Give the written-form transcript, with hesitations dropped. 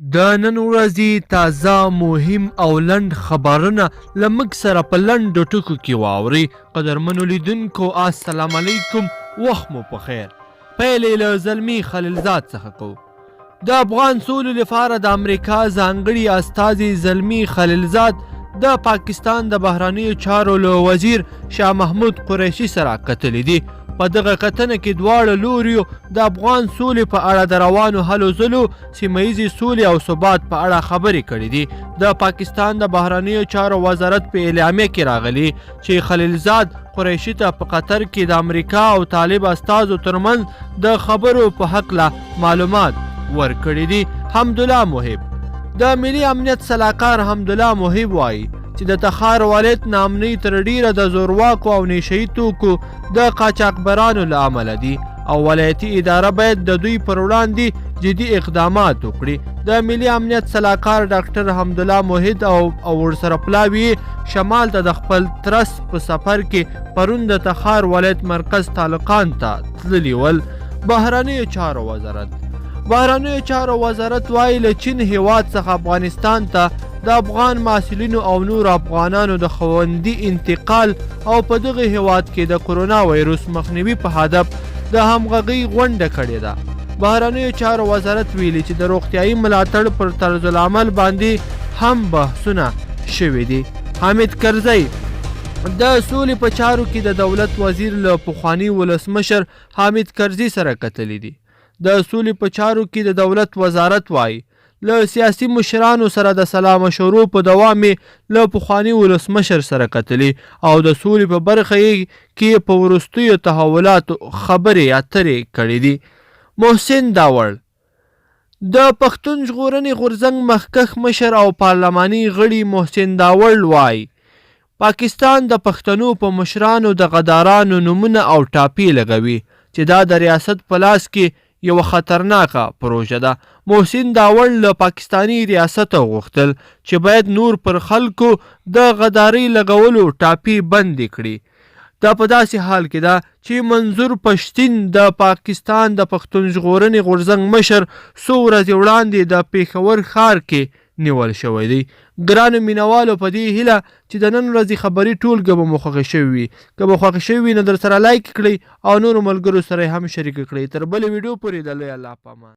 د نن ورځې تازه مهم او لنډ خبرونه له موږ سره په لنډو ټکو کې واورئ. قدرمنو لیدونکو السلام علیکم، وخت مو په خیر. پیل یې له زلمي خلیلزاد څخه کوو. د افغان سولې لپاره د امریکا ځانګړي استازي زلمي خلیلزاد د پاکستان د بهرنیو چارو له وزیر شاه محمود قریشي سره کتلي دي. په دغه کتنه کې دواړه لوریو د افغان سولې په اړه د روانو هلو ځلو، سیمه ییزې سولې او ثبات په اړه خبرې کړې دي. د پاکستان د بهرنیو چارو وزارت په اعلامیه کې راغلي چې خلیلزاد قریشي ته په قطر کې د امریکا او طالب استازو ترمنځ د خبرو په هکله معلومات ورکړي دي. حمدالله محب د ملي امنیت سلاکار حمدالله محب وایي چې د تخار ولایت ناامنۍ تر ډیره د زورواکو او نشهیي توکو د قاچاقبرانو له امله دي او ولایتي اداره باید د دوی پر وړاندې جدي اقدامات وکړي. د ملي امنیت سلاکار ډاکټر حمدالله محب او ورسره پلاوي شمال ته د خپل ترس په سفر کې پرون د تخار ولایت مرکز طالقان ته تللي ول. بهرنیو چارو وزارت وایي له چین هیواد څخه افغانستان ته د افغان محصلینو او نور افغانانو د خوندي انتقال او په دغه هیواد کې د کرونا وایرس مخنیوي په هدف د همغږۍ غونډه کړې ده. بهرنیو چارو وزارت ویلي چې د روغتیايي ملاتړ پر طرز العمل باندې هم بحثونه شوي دي. حامد کرزی د سولې په چارو کې د دولت وزیر له پخواني ولسمشر حامد کرزي سره کتلي دي. د سولې په چارو کې د دولت وزارت وایي له سیاسي مشرانو سره د سلا مشورو په دوام له پخواني ولسمشر سره کتلي او د سولې په برخه کې په وروستیو تحولاتو خبرې اترې کړې دي. محسن داوړ د پښتون ژغورنې غورځنګ مخکښ مشر او پارلماني غړي محسن داوړ وایي پاکستان د پښتنو په مشرانو د غدارانو نومونه او ټاپې لګوي چې دا د ریاست په لاس کې یو خطرناکه پروژه ده. محسن داوړ له پاکستانی ریاست غوښتل چې باید نور پر خلکو د غدارۍ لګولو ټاپې بندې کړي. دا په داسې حال کې ده چې منظور پښتین د پاکستان د پښتون ژغورنې غورځنګ مشر څو ورځې وړاندې د پېښور ښار کې نیول شوی دی. ګرانو مینوالو په دې هیله چې د نن ورځې خبري ټولګه به مو خوښې شوې وي. که به خوښې شوې وي نو در سره لایک کړئ او نورو ملګرو سره هم شریک کړئ. تر بلې ویډیو پورې د لوی الله په امان.